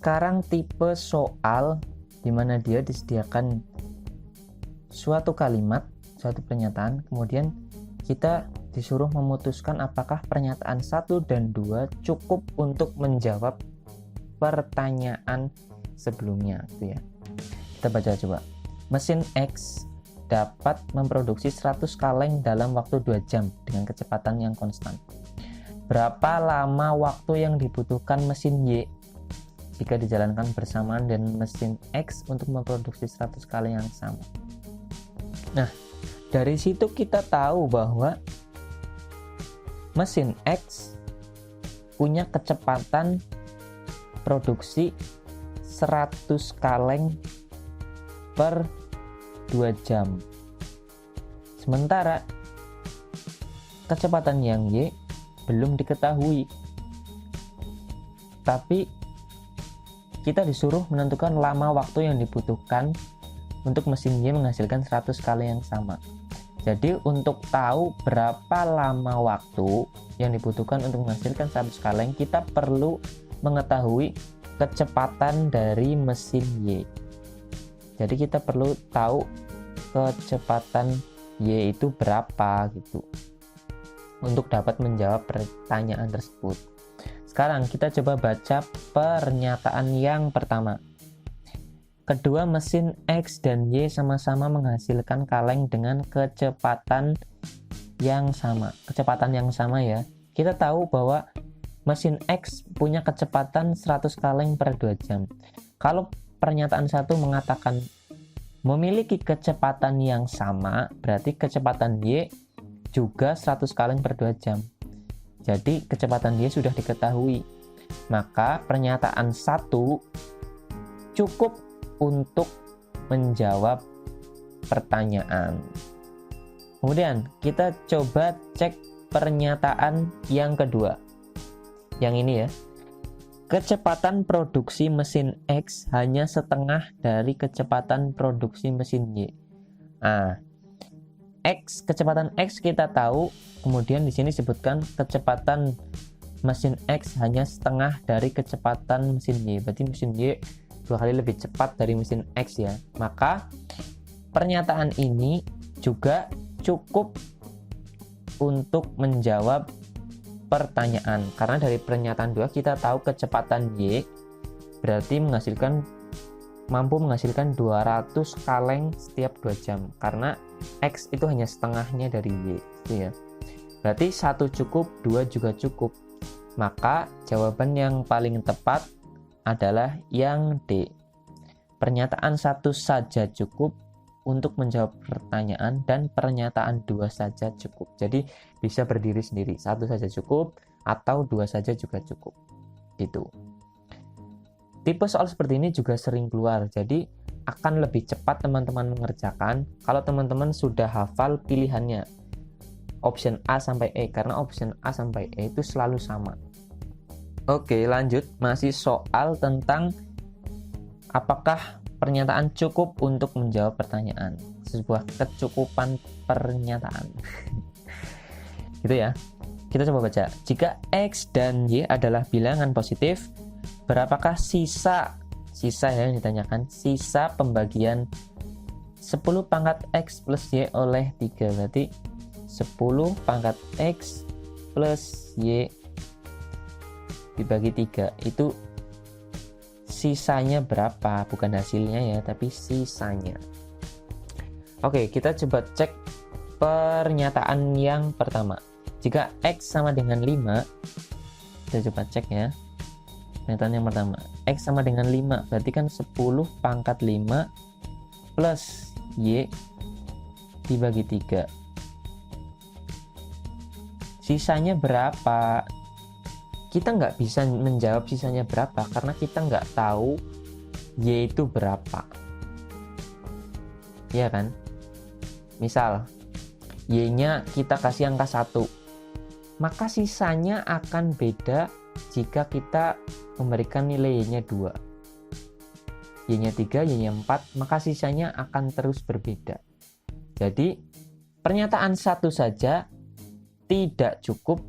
sekarang tipe soal di mana dia disediakan suatu kalimat, suatu pernyataan, kemudian kita disuruh memutuskan apakah pernyataan 1 dan 2 cukup untuk menjawab pertanyaan sebelumnya gitu ya. Kita baca coba. Mesin X dapat memproduksi 100 kaleng dalam waktu 2 jam dengan kecepatan yang konstan. Berapa lama waktu yang dibutuhkan mesin Y jika dijalankan bersamaan dengan mesin X untuk memproduksi 100 kaleng yang sama? Nah, dari situ kita tahu bahwa mesin X punya kecepatan produksi 100 kaleng per 2 jam. Sementara kecepatan yang Y belum diketahui. Tapi kita disuruh menentukan lama waktu yang dibutuhkan untuk mesin Y menghasilkan 100 kaleng yang sama. Jadi untuk tahu berapa lama waktu yang dibutuhkan untuk menghasilkan 100 kaleng, kita perlu mengetahui kecepatan dari mesin Y. Jadi kita perlu tahu kecepatan Y itu berapa gitu untuk dapat menjawab pertanyaan tersebut. Sekarang kita coba baca pernyataan yang pertama. Kedua mesin X dan Y sama-sama menghasilkan kaleng dengan kecepatan yang sama. Kecepatan yang sama ya. Kita tahu bahwa mesin X punya kecepatan 100 kaleng per 2 jam. Kalau pernyataan 1 mengatakan memiliki kecepatan yang sama, berarti kecepatan Y juga 100 kaleng per 2 jam. Jadi kecepatan Y sudah diketahui. Maka pernyataan 1 cukup untuk menjawab pertanyaan. Kemudian kita coba cek pernyataan yang kedua. Yang ini ya. Kecepatan produksi mesin X hanya setengah dari kecepatan produksi mesin Y. Nah, kecepatan X kita tahu, kemudian di sini disebutkan kecepatan mesin X hanya setengah dari kecepatan mesin Y. Berarti mesin Y 2 kali lebih cepat dari mesin X ya. Maka pernyataan ini juga cukup untuk menjawab pertanyaan, karena dari pernyataan 2 kita tahu kecepatan Y berarti mampu menghasilkan 200 kaleng setiap 2 jam, karena X itu hanya setengahnya dari Y gitu ya. Berarti 1 cukup, 2 juga cukup. Maka jawaban yang paling tepat adalah yang D. Pernyataan 1 saja cukup untuk menjawab pertanyaan dan pernyataan 2 saja cukup. Jadi bisa berdiri sendiri, 1 saja cukup atau 2 saja juga cukup. Gitu. Tipe soal seperti ini juga sering keluar. Jadi akan lebih cepat teman-teman mengerjakan kalau teman-teman sudah hafal pilihannya. Option A sampai E, karena option A sampai E itu selalu sama. Oke, lanjut. Masih soal tentang apakah pernyataan cukup untuk menjawab pertanyaan. Sebuah kecukupan pernyataan. Gitu ya. Kita coba baca. Jika X dan Y adalah bilangan positif, berapakah sisa yang ditanyakan, sisa pembagian 10 pangkat X plus Y oleh 3. Berarti 10 pangkat X plus Y dibagi 3 itu sisanya berapa, bukan hasilnya ya, tapi sisanya. Oke, kita coba cek pernyataan yang pertama. Jika X sama dengan 5, kita coba cek ya. Pernyataan yang pertama, X sama dengan 5, berarti kan 10 pangkat 5 plus Y dibagi 3. Sisanya berapa? Kita nggak bisa menjawab sisanya berapa karena kita nggak tahu Y itu berapa. Iya kan? Misal Y-nya kita kasih angka 1, maka sisanya akan beda jika kita memberikan nilai Y-nya 2. Y-nya 3, Y-nya 4, maka sisanya akan terus berbeda. Jadi pernyataan 1 saja tidak cukup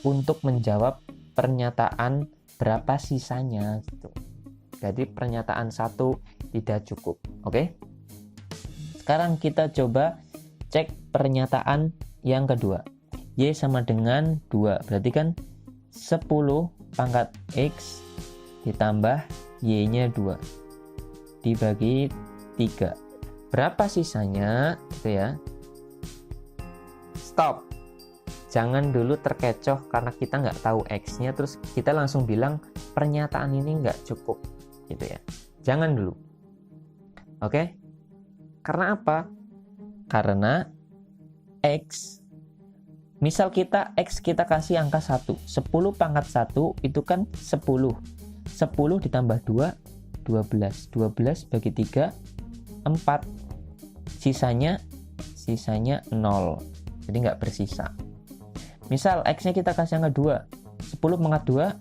untuk menjawab pernyataan berapa sisanya gitu. Jadi pernyataan 1 tidak cukup. Oke. Sekarang kita coba cek pernyataan yang kedua. Y sama dengan 2. Berarti kan 10 pangkat X ditambah Y-nya 2 dibagi 3. Berapa sisanya gitu ya. Stop. Jangan dulu terkecoh karena kita nggak tahu X-nya terus kita langsung bilang pernyataan ini nggak cukup gitu ya. Jangan dulu. Oke? Karena apa? Karena X, misal X kita kasih angka 1, 10 pangkat 1 itu kan 10 ditambah 2, 12 bagi 3, 4, sisanya 0, jadi nggak bersisa. Misal X nya kita kasih angka 2, 10 pangkat 2,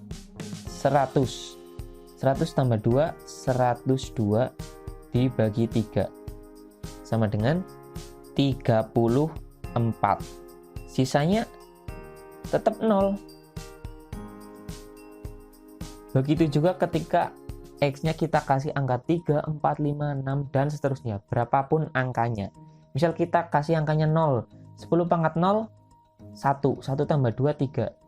100 tambah 2, 102 dibagi 3 sama dengan 34. Sisanya tetap 0. Begitu juga ketika X-nya kita kasih angka 3, 4, 5, 6 dan seterusnya, berapapun angkanya. Misal kita kasih angkanya 0, 10 pangkat 0 1 tambah 2,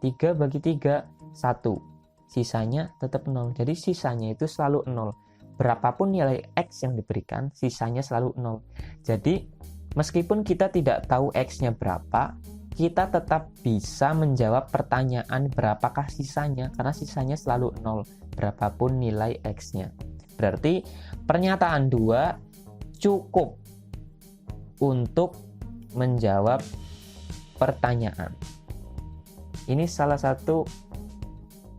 3 bagi 3, 1. Sisanya tetap 0. Jadi sisanya itu selalu 0. Berapapun nilai X yang diberikan, sisanya selalu 0. Jadi meskipun kita tidak tahu X-nya berapa, kita tetap bisa menjawab pertanyaan berapakah sisanya, karena sisanya selalu 0, berapapun nilai X-nya. Berarti pernyataan 2 cukup untuk menjawab pertanyaan. Ini salah satu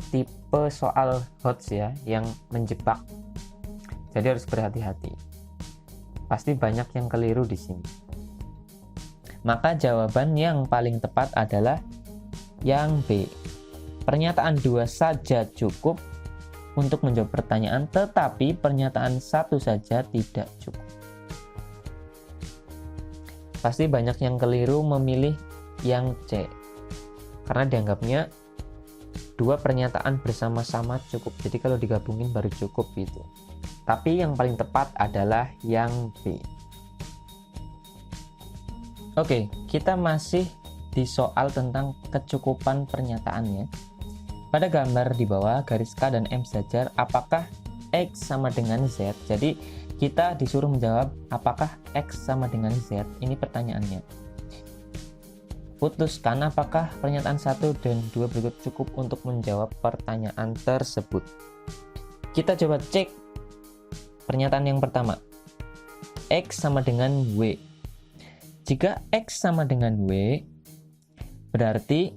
tipe soal HOTS ya, yang menjebak. Jadi harus berhati-hati. Pasti banyak yang keliru di sini. Maka jawaban yang paling tepat adalah yang B. Pernyataan 2 saja cukup untuk menjawab pertanyaan, tetapi pernyataan 1 saja tidak cukup. Pasti banyak yang keliru memilih yang C, karena dianggapnya 2 pernyataan bersama-sama cukup. Jadi kalau digabungin baru cukup gitu. Tapi yang paling tepat adalah yang B. Oke, kita masih di soal tentang kecukupan pernyataannya. Pada gambar di bawah, garis K dan M sejajar, apakah X sama dengan Z? Jadi kita disuruh menjawab apakah X sama dengan Z. Ini pertanyaannya. Putuskan apakah pernyataan 1 dan 2 berikut cukup untuk menjawab pertanyaan tersebut. Kita coba cek pernyataan yang pertama. X sama dengan W. Jika X sama dengan W, berarti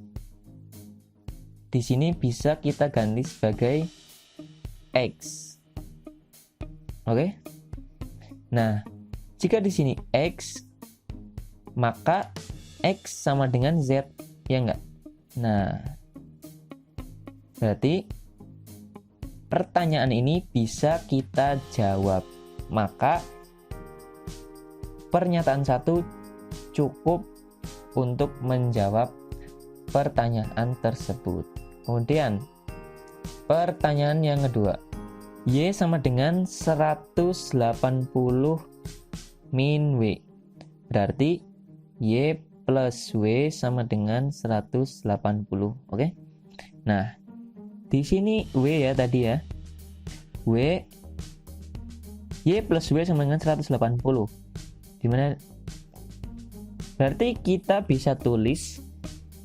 di sini bisa kita ganti sebagai X. Oke? Nah, jika di sini X, maka X sama dengan Z, ya enggak? Nah, berarti pertanyaan ini bisa kita jawab. Maka pernyataan 1 cukup untuk menjawab pertanyaan tersebut. Kemudian pertanyaan yang kedua. Y sama dengan 180 min W. Berarti Y plus W sama dengan 180. Oke? Nah, di sini W ya tadi ya. W Y plus W sama dengan 180. Dimana berarti kita bisa tulis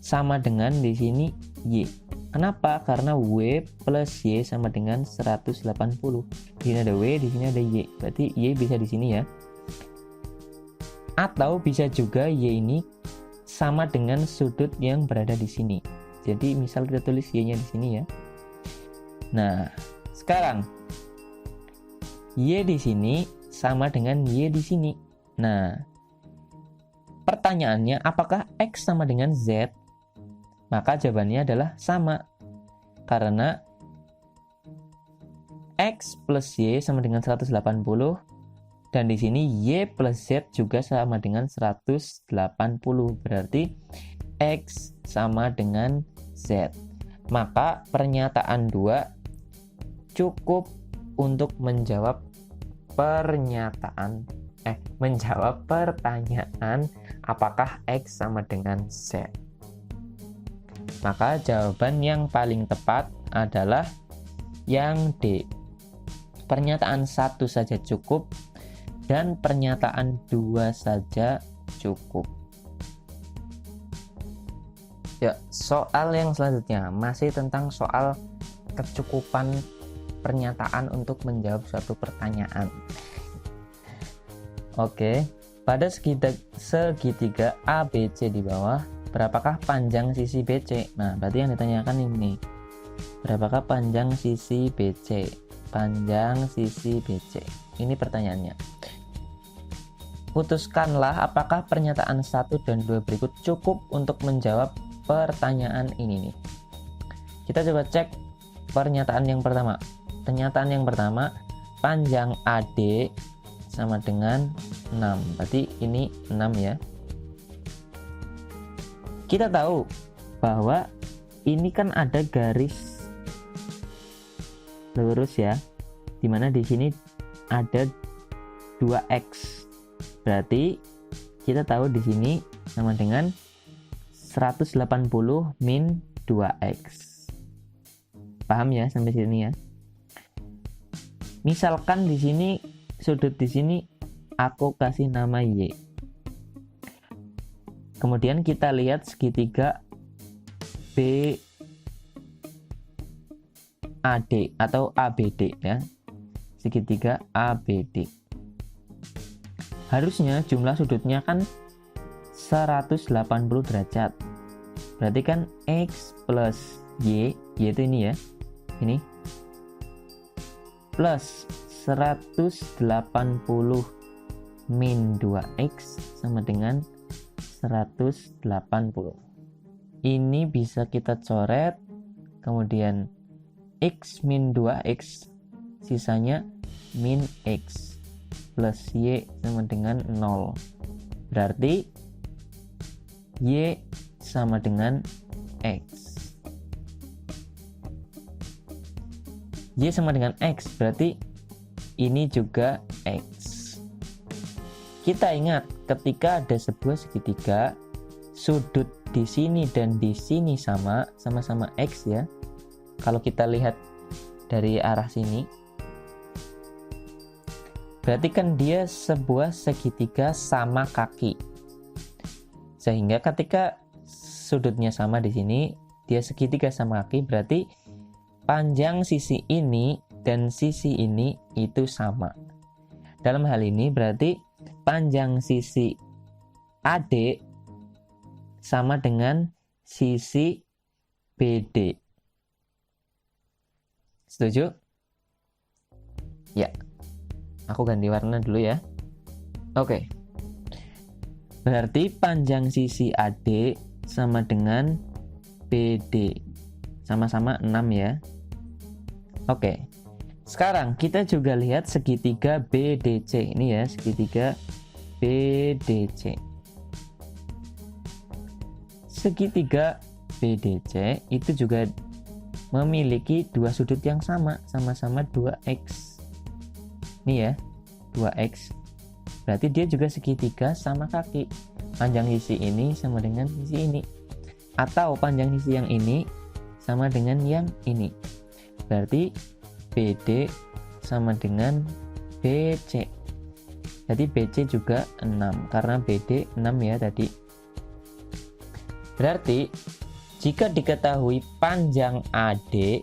sama dengan di sini Y. Kenapa? Karena W plus Y sama dengan 180. Di sini ada W, di sini ada Y. Berarti Y bisa di sini ya. Atau bisa juga Y ini sama dengan sudut yang berada di sini. Jadi misal kita tulis Y-nya di sini ya. Nah, sekarang Y di sini sama dengan Y di sini. Nah, pertanyaannya apakah X sama dengan Z? Maka jawabannya adalah sama. Karena X plus Y sama dengan 180 dan di sini Y plus Z juga sama dengan 180. Berarti X sama dengan Z. Maka pernyataan 2 cukup untuk menjawab pertanyaan apakah X sama dengan Z. Maka jawaban yang paling tepat adalah yang D. Pernyataan 1 saja cukup dan pernyataan 2 saja cukup. Ya, soal yang selanjutnya masih tentang soal kecukupan pernyataan untuk menjawab suatu pertanyaan. Oke, pada segitiga ABC di bawah, berapakah panjang sisi BC? Nah, berarti yang ditanyakan ini. Berapakah panjang sisi BC? Panjang sisi BC. Ini pertanyaannya. Putuskanlah apakah pernyataan 1 dan 2 berikut cukup untuk menjawab pertanyaan ini nih. Kita coba cek pernyataan yang pertama. Pernyataan yang pertama, panjang AD sama dengan 6. Berarti ini 6 ya. Kita tahu bahwa ini kan ada garis lurus ya, dimana di sini ada 2x. Berarti kita tahu di sini sama dengan 180 min 2x. Paham ya sampai sini ya? Misalkan di sini sudut di sini aku kasih nama Y. Kemudian kita lihat segitiga BAD atau ABD ya. Segitiga ABD. Harusnya jumlah sudutnya kan 180 derajat. Berarti kan X plus Y, yaitu ini ya. Ini plus 180 min 2x sama dengan 180. Ini bisa kita coret, kemudian x min 2x, sisanya min x plus y sama dengan 0. Berarti y sama dengan x. Y sama dengan X, berarti ini juga X. Kita ingat ketika ada sebuah segitiga, sudut di sini dan di sini sama-sama X ya. Kalau kita lihat dari arah sini, berarti kan dia sebuah segitiga sama kaki. Sehingga ketika sudutnya sama di sini, dia segitiga sama kaki, berarti panjang sisi ini dan sisi ini itu sama. Dalam hal ini berarti panjang sisi AD sama dengan sisi BD. Setuju? Ya. Aku ganti warna dulu ya. Oke. Berarti panjang sisi AD sama dengan BD. Sama-sama 6 ya. Oke, sekarang kita juga lihat segitiga BDC. Ini ya, segitiga BDC. Segitiga BDC itu juga memiliki dua sudut yang sama-sama 2x. Ini ya, 2x. Berarti dia juga segitiga sama kaki. Panjang sisi ini sama dengan sisi ini. Atau panjang sisi yang ini sama dengan yang ini. Berarti BD sama dengan BC. Jadi BC juga 6 karena BD 6 ya tadi. Berarti jika diketahui panjang AD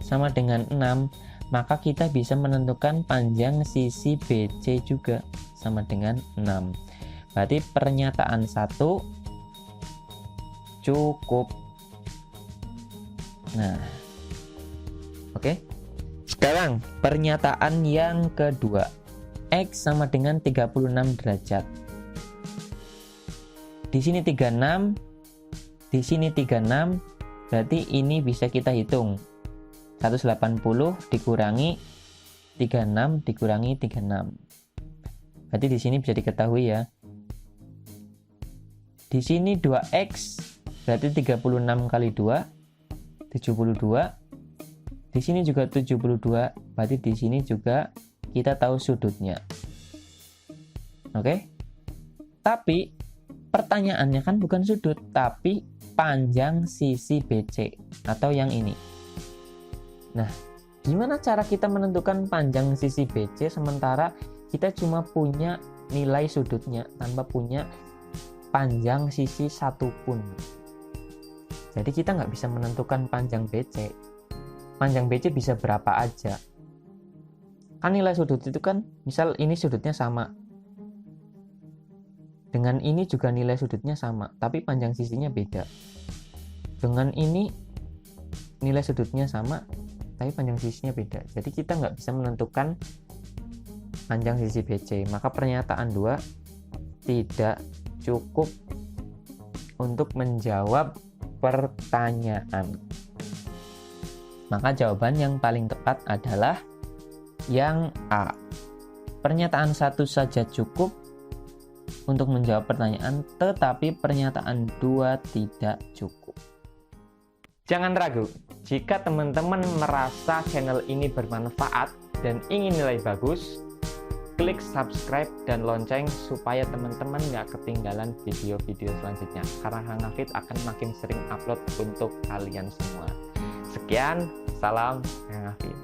sama dengan 6, maka kita bisa menentukan panjang sisi BC juga sama dengan 6. Berarti pernyataan 1 cukup. Nah, oke. Sekarang pernyataan yang kedua. X sama dengan 36 derajat. Di sini 36, di sini 36, berarti ini bisa kita hitung. 180 dikurangi 36 dikurangi 36. Berarti di sini bisa diketahui ya. Di sini 2x berarti 36 kali 2 72. Di sini juga 72, berarti di sini juga kita tahu sudutnya. Oke? Tapi pertanyaannya kan bukan sudut, tapi panjang sisi BC atau yang ini. Nah, gimana cara kita menentukan panjang sisi BC sementara kita cuma punya nilai sudutnya tanpa punya panjang sisi satupun? Jadi kita nggak bisa menentukan panjang BC. Panjang BC bisa berapa aja. Kan nilai sudut itu kan, misal ini sudutnya sama. Dengan ini juga nilai sudutnya sama, tapi panjang sisinya beda. Dengan ini nilai sudutnya sama, tapi panjang sisinya beda. Jadi kita nggak bisa menentukan panjang sisi BC. Maka pernyataan 2 tidak cukup untuk menjawab pertanyaan. Maka jawaban yang paling tepat adalah yang A. Pernyataan 1 saja cukup untuk menjawab pertanyaan, tetapi pernyataan 2 tidak cukup. Jangan ragu, jika teman-teman merasa channel ini bermanfaat dan ingin nilai bagus, klik subscribe dan lonceng supaya teman-teman nggak ketinggalan video-video selanjutnya, karena Kang Hafid akan makin sering upload untuk kalian semua. Sekian, salam Kang Hafid.